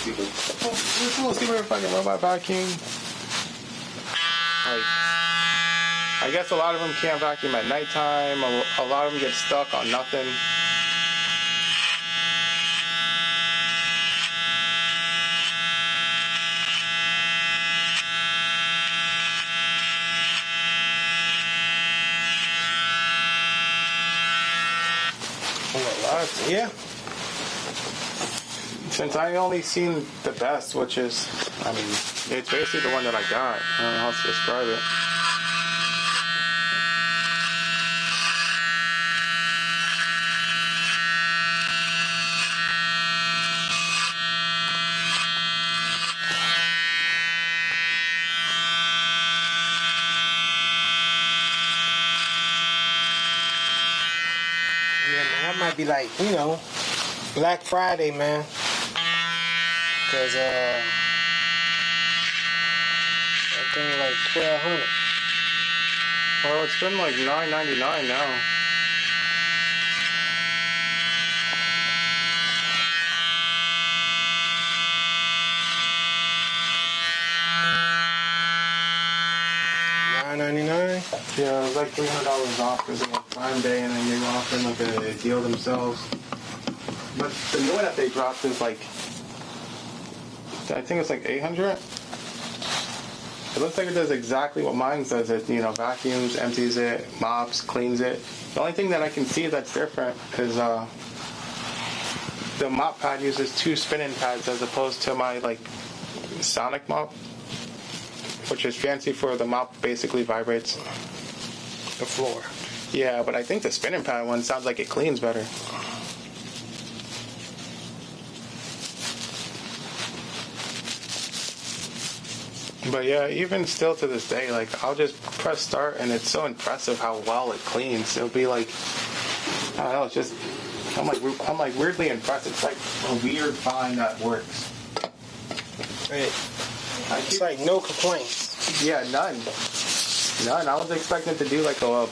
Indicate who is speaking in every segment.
Speaker 1: people.
Speaker 2: This little stupid fucking robot vacuum. Like, I guess a lot of them can't vacuum at nighttime. A lot of them get stuck on nothing.
Speaker 1: Yeah.
Speaker 2: Since I only seen the best, which is, I mean, it's basically the one that I got. I don't know how to describe it.
Speaker 1: Yeah, man, that might be like, you know, Black Friday, man. Cause that thing like $1,200.
Speaker 2: Well, it's been like $9.99 now.
Speaker 1: $9.99.
Speaker 2: Yeah, it was like $300 off because of like Prime Day, and then they were offering like a deal themselves. But the new one that they dropped is like, I think it's like $800. It looks like it does exactly what mine does. It, you know, vacuums, empties it, mops, cleans it. The only thing that I can see that's different is the mop pad uses 2 spinning pads as opposed to my like sonic mop, which is fancy for the mop basically vibrates
Speaker 1: The floor.
Speaker 2: Yeah, but I think the spinning pad one sounds like it cleans better. But yeah, even still to this day, like I'll just press start and it's so impressive how well it cleans. It'll be like, I don't know, it's just, I'm like weirdly impressed. It's like a weird find that works.
Speaker 1: Hey, it's like no complaints.
Speaker 2: Yeah, none. I was expecting to do like a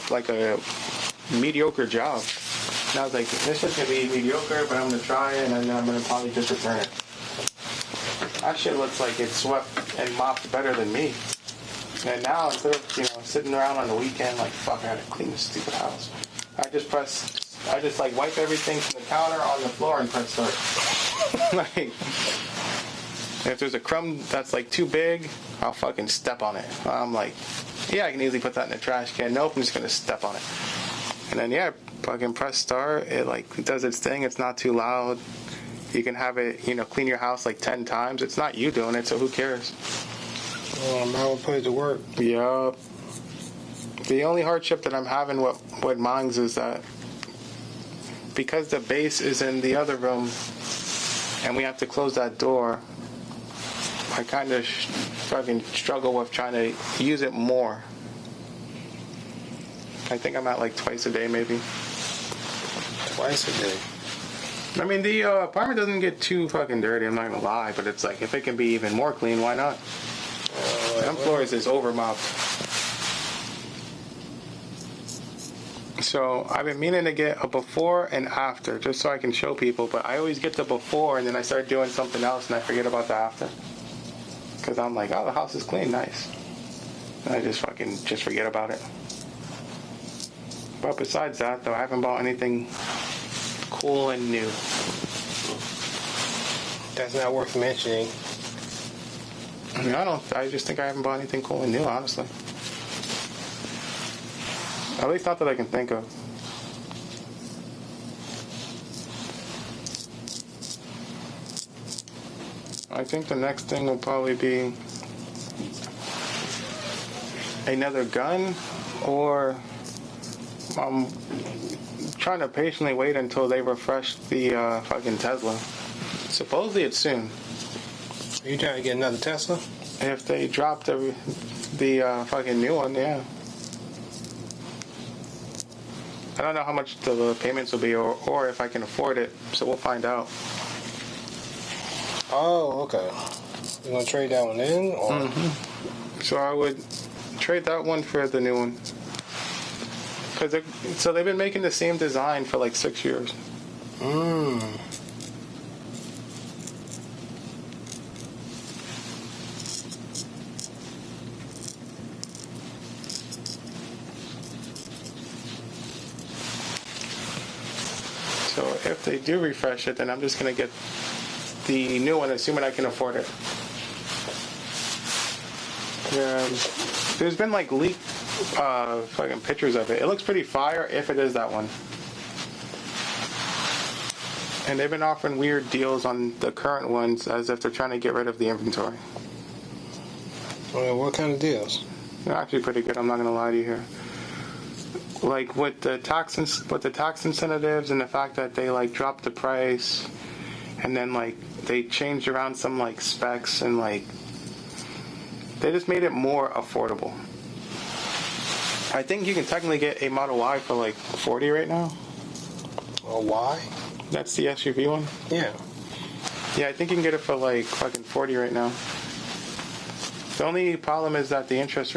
Speaker 2: mediocre job. And I was like, this is gonna be mediocre, but I'm gonna try it, and then I'm gonna probably just return it. That shit looks like it swept and mopped better than me. And now instead of, you know, sitting around on the weekend like, fuck, I gotta clean this stupid house, I just like wipe everything from the counter on the floor and press start. Like, if there's a crumb that's like too big, I'll fucking step on it. I'm like, yeah, I can easily put that in the trash can. Nope, I'm just gonna step on it. And then yeah, fucking press start. It like does its thing. It's not too loud. You can have it, you know, clean your house like 10 times. It's not you doing it, so who cares?
Speaker 1: How it plays to work.
Speaker 2: Yup. The only hardship that I'm having with mine's is that because the base is in the other room and we have to close that door, I kind of fucking struggle with trying to use it more. I think I'm at like twice a day maybe.
Speaker 1: Twice a day.
Speaker 2: I mean, the apartment doesn't get too fucking dirty, I'm not gonna lie, but it's like, if it can be even more clean, why not? Them floors is over mopped. So I've been meaning to get a before and after, just so I can show people, but I always get the before and then I start doing something else and I forget about the after. Because I'm like, oh, the house is clean, nice. And I just forget about it. But besides that, though, I haven't bought anything cool and new.
Speaker 1: That's not worth mentioning.
Speaker 2: I mean, I just think I haven't bought anything cool and new, honestly. At least not that I can think of. I think the next thing will probably be another gun, or I'm trying to patiently wait until they refresh the fucking Tesla. Supposedly it's soon.
Speaker 1: Are you trying to get another Tesla?
Speaker 2: If they drop the fucking new one, yeah. I don't know how much the payments will be or if I can afford it, so we'll find out.
Speaker 1: Oh, okay. You gonna trade that one in, or?
Speaker 2: Mm-hmm. So I would trade that one for the new one. So they've been making the same design for like 6 years. they do refresh it, then I'm just gonna get the new one, assuming I can afford it. Yeah, there's been like leaked fucking pictures of it. It looks pretty fire if it is that one. And they've been offering weird deals on the current ones as if they're trying to get rid of the inventory.
Speaker 1: Well, what kind of deals?
Speaker 2: They're actually pretty good, I'm not gonna lie to you here. Like with the tax incentives and the fact that they like dropped the price and then like they changed around some like specs and like they just made it more affordable. I think you can technically get a Model Y for like $40 right now.
Speaker 1: A Y?
Speaker 2: That's the SUV one?
Speaker 1: Yeah.
Speaker 2: Yeah, I think you can get it for like fucking $40 right now. The only problem is that the interest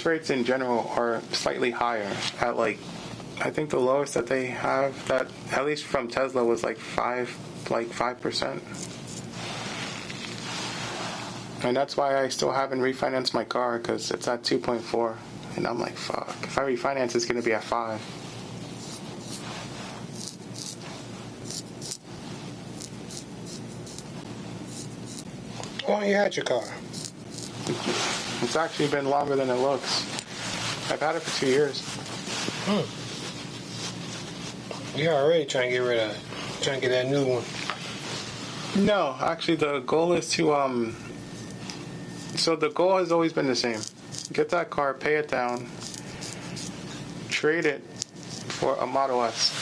Speaker 2: rates in general are slightly higher at like, I think the lowest that they have that at least from Tesla was like 5%. And that's why I still haven't refinanced my car, because it's at 2.4. And I'm like, fuck. If I refinance, it's going to be at 5.
Speaker 1: How long you had your car?
Speaker 2: It's actually been longer than it looks. I've had it for 2 years.
Speaker 1: You're already trying to get rid of it. Trying to get that new one.
Speaker 2: No, actually the goal is to, so the goal has always been the same. Get that car, pay it down, trade it for a Model S.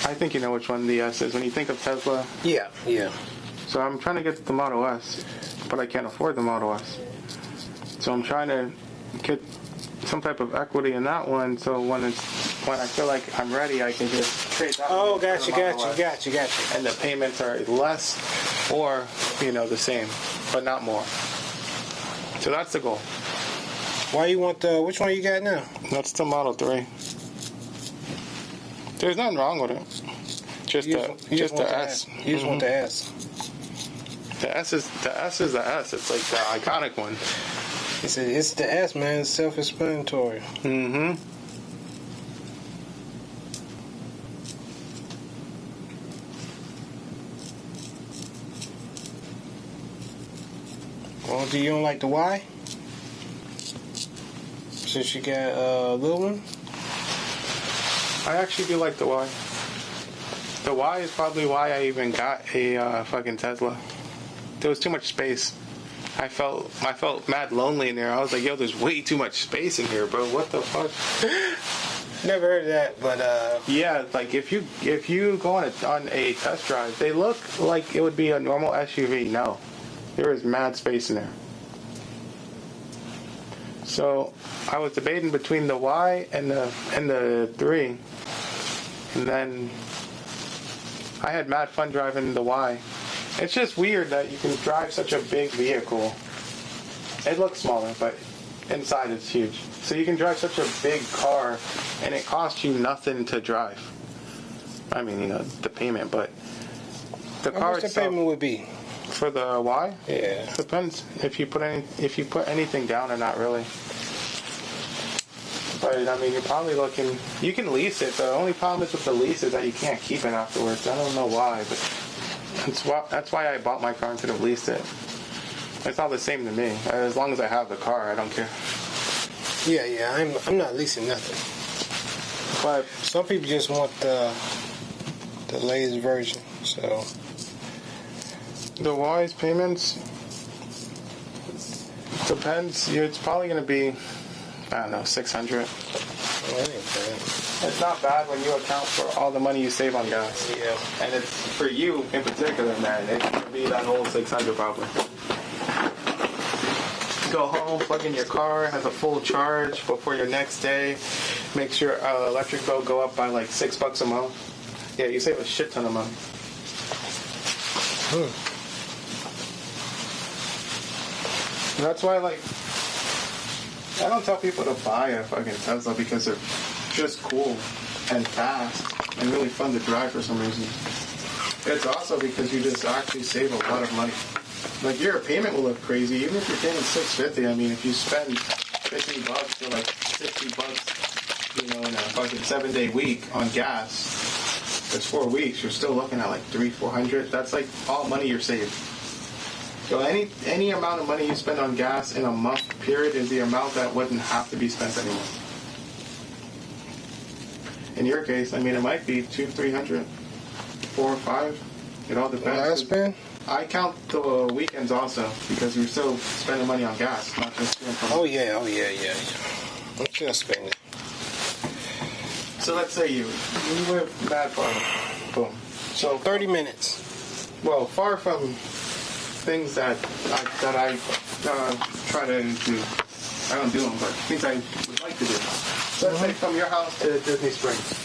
Speaker 2: I think you know which one the S is. When you think of Tesla.
Speaker 1: Yeah.
Speaker 2: So I'm trying to get the Model S, but I can't afford the Model S. So I'm trying to get some type of equity in that one, so when I feel like I'm ready, I can just trade that one.
Speaker 1: Oh, got you.
Speaker 2: And the payments are less or, the same, but not more. So that's the goal.
Speaker 1: Why you want which one you got now?
Speaker 2: That's the Model 3. There's nothing wrong with it. Just the S.
Speaker 1: You just want the S.
Speaker 2: The S is the S. It's like the iconic one.
Speaker 1: It's the S, man. It's self-explanatory.
Speaker 2: Mm-hmm.
Speaker 1: Well, do you don't like the Y? Since you got a little one?
Speaker 2: I actually do like the Y. The Y is probably why I even got a fucking Tesla. There was too much space. I felt mad lonely in there. I was like, yo, there's way too much space in here, bro. What the fuck?
Speaker 1: Never heard of that, but
Speaker 2: yeah, like if you go on a test drive, they look like it would be a normal SUV. No, there is mad space in there. So I was debating between the Y and the 3, and then I had mad fun driving the Y. It's just weird that you can drive such a big vehicle. It looks smaller, but inside it's huge. So you can drive such a big car, and it costs you nothing to drive. I mean, the payment, but the car itself.
Speaker 1: How much the payment would be?
Speaker 2: For the Y?
Speaker 1: Yeah.
Speaker 2: Depends if you put anything down or not really. But I mean, you're probably looking. You can lease it. The only problem is with the lease is that you can't keep it afterwards. I don't know why, but that's why I bought my car instead of leased it. It's all the same to me. As long as I have the car, I don't care.
Speaker 1: Yeah. I'm not leasing nothing.
Speaker 2: But
Speaker 1: some people just want the latest version. So
Speaker 2: the Y's payments depends. It's probably going to be, I don't know, $600.
Speaker 1: that ain't bad.
Speaker 2: It's not bad when you account for all the money you save on gas.
Speaker 1: Yeah.
Speaker 2: And it's for you in particular, man. It could be that whole $600 probably. Go home, plug in your car, has a full charge before your next day. Makes your electric bill go up by like $6 a month. Yeah, you save a shit ton of money. That's why, like, I don't tell people to buy a fucking Tesla because they're just cool and fast and really fun to drive for some reason. It's also because you just actually save a lot of money. Like, your payment will look crazy, even if you're paying $650. I mean, if you spend $50 for like $60 you know, in a fucking 7-day week on gas, that's 4 weeks. You're still looking at like 300-400. That's like all money you're saving. So any amount of money you spend on gas in a month period is the amount that wouldn't have to be spent anymore. In your case, I mean, it might be 200-300, 4 or 5. It all depends.
Speaker 1: What I spend?
Speaker 2: I count the weekends also because you're still spending money on gas, not just doing something.
Speaker 1: Oh yeah. I'm still spending.
Speaker 2: So let's say you live that far. Boom. So
Speaker 1: 30 minutes.
Speaker 2: Well, far from things that I try to do. I don't do them, but things I would like to do. So let's say from your house to Disney Springs.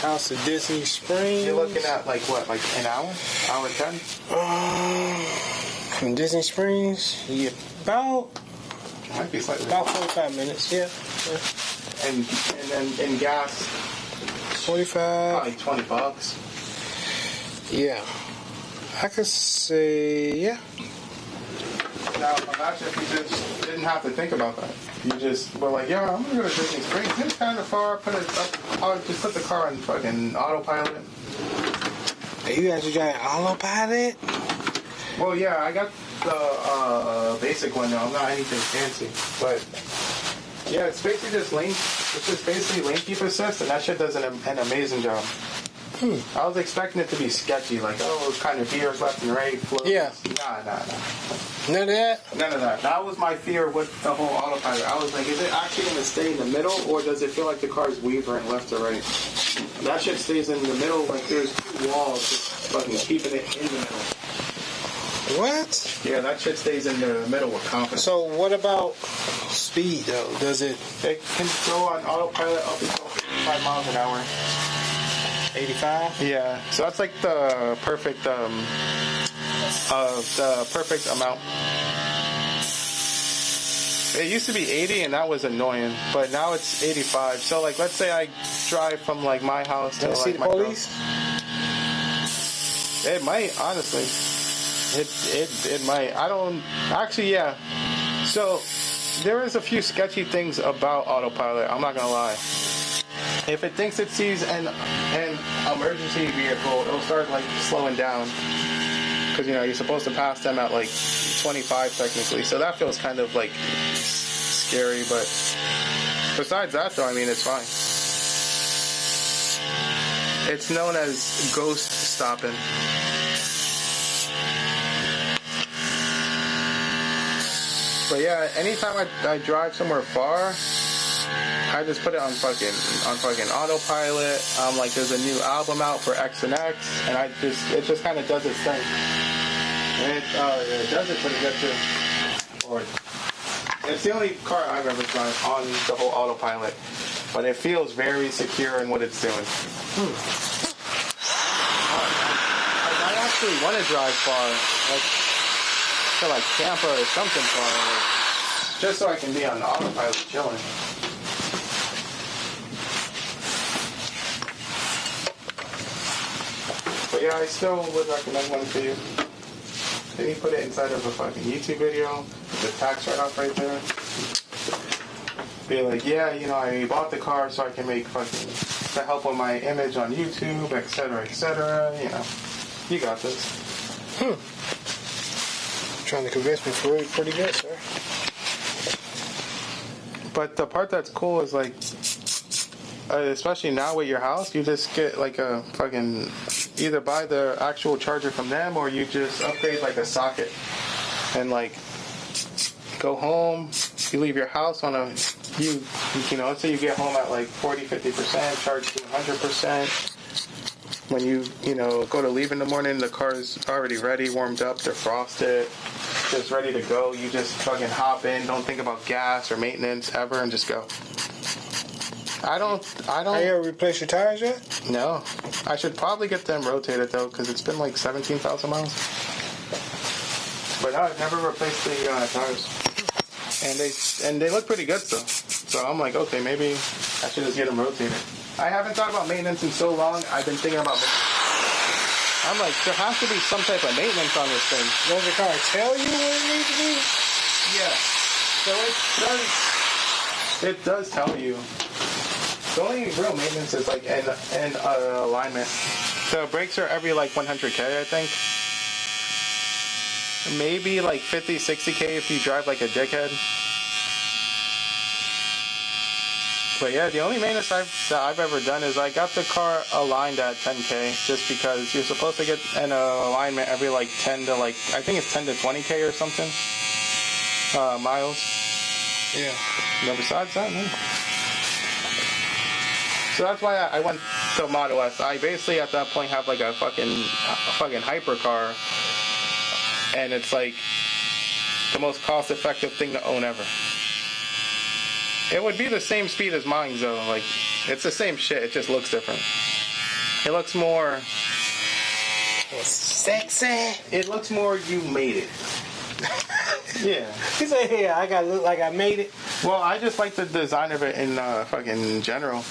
Speaker 1: House to Disney Springs.
Speaker 2: You're looking at like what, like an hour? Hour 10?
Speaker 1: From Disney Springs, yeah, about
Speaker 2: Might be slightly.
Speaker 1: about 45 minutes. Yeah.
Speaker 2: And then in gas,
Speaker 1: 45.
Speaker 2: probably $20.
Speaker 1: Yeah. I could say, yeah.
Speaker 2: Now imagine if you just didn't have to think about that. You just were like, yeah, I'm gonna go to Disney Springs. It's kind of far. Put it up. I'll just put the car on fucking autopilot.
Speaker 1: You actually got an autopilot?
Speaker 2: Well, yeah, I got the basic one now. I'm not anything fancy, but yeah, it's basically just lane. It's just basically lane keep assist, and that shit does an amazing job. I was expecting it to be sketchy, like, oh, it's kind of veers left and right. Flows.
Speaker 1: Yeah.
Speaker 2: Nah.
Speaker 1: None of that?
Speaker 2: None of that. That was my fear with the whole autopilot. I was like, is it actually going to stay in the middle, or does it feel like the car is wavering left or right? That shit stays in the middle, like there's 2 walls just fucking keeping it in the middle.
Speaker 1: What?
Speaker 2: Yeah, that shit stays in the middle with confidence.
Speaker 1: So what about speed, though? Does it...
Speaker 2: It can go on autopilot up until 55 miles an hour.
Speaker 1: 85?
Speaker 2: Yeah, so that's like the perfect amount. It used to be 80 and that was annoying, but now it's 85. So like, let's say I drive from like my house to
Speaker 1: see
Speaker 2: like
Speaker 1: the
Speaker 2: my
Speaker 1: police?
Speaker 2: It might, honestly. It might. I don't actually. Yeah. So there is a few sketchy things about autopilot. I'm not gonna lie. If it thinks it sees an emergency vehicle, it'll start like slowing down because you're supposed to pass them at like 25 technically. So that feels kind of like scary. But besides that, though, I mean, it's fine. It's known as ghost stopping. But yeah, anytime I drive somewhere far, I just put it on fucking autopilot. Like there's a new album out for X and X, and it just kind of does its thing. And it does it pretty good too. Or it's the only car I've ever driven on the whole autopilot, but it feels very secure in what it's doing. I actually want to drive far, like to like Tampa or something far, just so I can be on the autopilot chilling. But yeah, I still would recommend one to you. Then you put it inside of a fucking YouTube video with the tax write-off right there. Be like, yeah, I bought the car so I can make fucking, to help with my image on YouTube, etc., etc., You got this.
Speaker 1: Trying to convince me for it pretty good, sir.
Speaker 2: But the part that's cool is like, especially now with your house, you just get like a fucking, either buy the actual charger from them or you just upgrade like a socket and like go home. You leave your house on a, let's say you get home at like 40-50%, charge to 100%. When you go to leave in the morning, the car's already ready, warmed up, defrosted, just ready to go. You just fucking hop in, don't think about gas or maintenance ever, and just go. I don't.
Speaker 1: Have you ever replaced your tires yet?
Speaker 2: No. I should probably get them rotated though, because it's been like 17,000 miles. But no, I've never replaced the tires, and they look pretty good though. So I'm like, okay, maybe I should just get them rotated. I haven't thought about maintenance in so long. I've been thinking about maintenance. I'm like, there has to be some type of maintenance on this thing.
Speaker 1: Does your car tell you what it needs to be?
Speaker 2: Yeah. So it does tell you. The only real maintenance is like in alignment. The brakes are every like 100K, I think. Maybe like 50, 60K if you drive like a dickhead. But yeah, the only maintenance that I've ever done is I got the car aligned at 10K just because you're supposed to get an alignment every like 10 to like, I think it's 10 to 20K or something miles.
Speaker 1: Yeah.
Speaker 2: No, besides that, no. So that's why I went to Model S. I basically at that point have like a fucking hypercar, and it's like the most cost-effective thing to own ever. It would be the same speed as mine, though. Like, it's the same shit. It just looks different. It looks more
Speaker 1: sexy.
Speaker 2: It looks more you made it. Yeah.
Speaker 1: He said, "Yeah, I gotta look like I made it."
Speaker 2: Well, I just like the design of it in fucking general.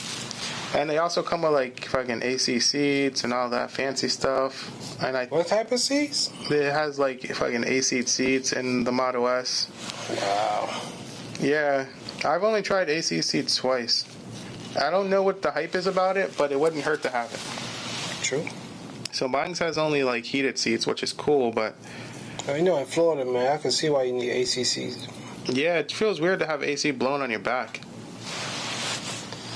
Speaker 2: And they also come with like fucking AC seats and all that fancy stuff. And
Speaker 1: What type of seats?
Speaker 2: It has like fucking AC seats in the Model S.
Speaker 1: Wow.
Speaker 2: Yeah, I've only tried AC seats twice. I don't know what the hype is about it, but it wouldn't hurt to have it.
Speaker 1: True.
Speaker 2: So mine has only like heated seats, which is cool, but
Speaker 1: You know, in Florida, man, I can see why you need AC seats.
Speaker 2: yeah, it feels weird to have AC blown on your back.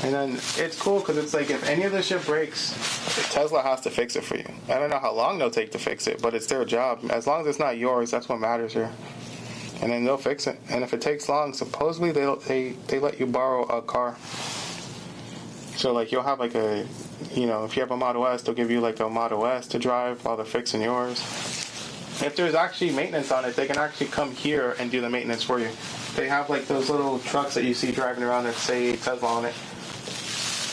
Speaker 2: And then it's cool because it's like if any of this shit breaks, Tesla has to fix it for you. I don't know how long they'll take to fix it, but it's their job. As long as it's not yours, that's what matters here. And then they'll fix it. And if it takes long, supposedly they let you borrow a car. So like you'll have like a, you know, if you have a Model S, they'll give you like a Model S to drive while they're fixing yours. If there's actually maintenance on it, they can actually come here and do the maintenance for you. They have like those little trucks that you see driving around that say Tesla on it.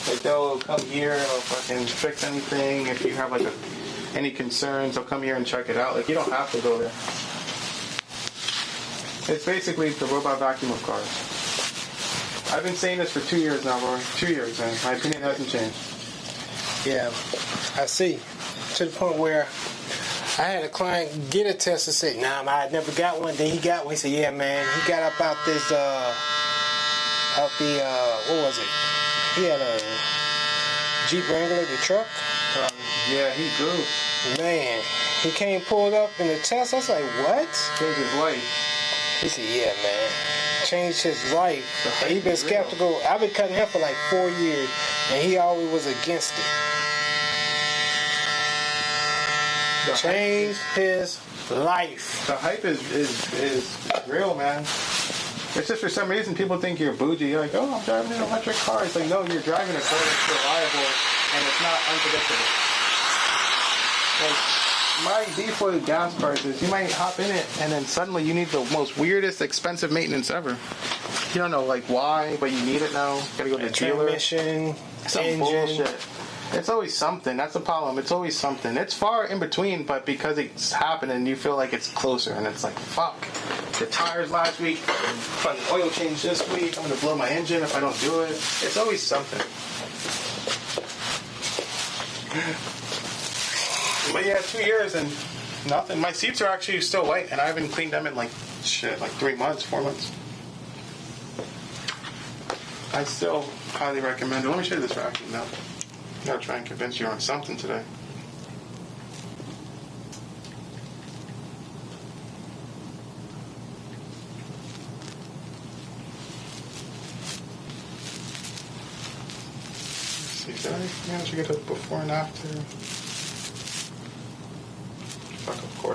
Speaker 2: Like they'll come here, they'll fucking fix anything. If you have like any concerns, they'll come here and check it out. Like you don't have to go there. It's basically the robot vacuum of cars. I've been saying this for 2 years now, Rory. 2 years, man. My opinion hasn't changed.
Speaker 1: Yeah, I see. To the point where I had a client get a Tesla and say, "Nah, I never got one." Then he got one. He said, "Yeah, man." He got up out this, what was it? He had a Jeep Wrangler, the truck.
Speaker 2: Yeah, he goofed.
Speaker 1: Man, he came pulled up in the Tesla. I was like, "What?"
Speaker 2: Changed his life.
Speaker 1: He said, "Yeah, man." Changed his life. And he been skeptical. I've been cutting him for like 4 years, and he always was against it. Changed his life.
Speaker 2: The hype is real, man. It's just for some reason people think you're bougie. You're like, "Oh, I'm driving an electric car." It's like, no, you're driving a car that's reliable and it's not unpredictable. Like, my default gas cars is you might hop in it and then suddenly you need the most weirdest expensive maintenance ever. You don't know like why, but you need it now. You gotta go to the dealer.
Speaker 1: Transmission,
Speaker 2: Some
Speaker 1: engine.
Speaker 2: bullshit. It's always something. That's the problem. It's always something. It's far in between, but because it's happening, you feel like it's closer. And it's like, fuck. The tires last week, fucking oil change this week. I'm going to blow my engine if I don't do it. It's always something. But yeah, 2 years and nothing. My seats are actually still white, and I haven't cleaned them in like 3 months, 4 months. I still highly recommend it. Let me show you this vacuum now. I'm going to try and convince you on something today. Let's see, did I manage to get a before and after? Fuck, of course.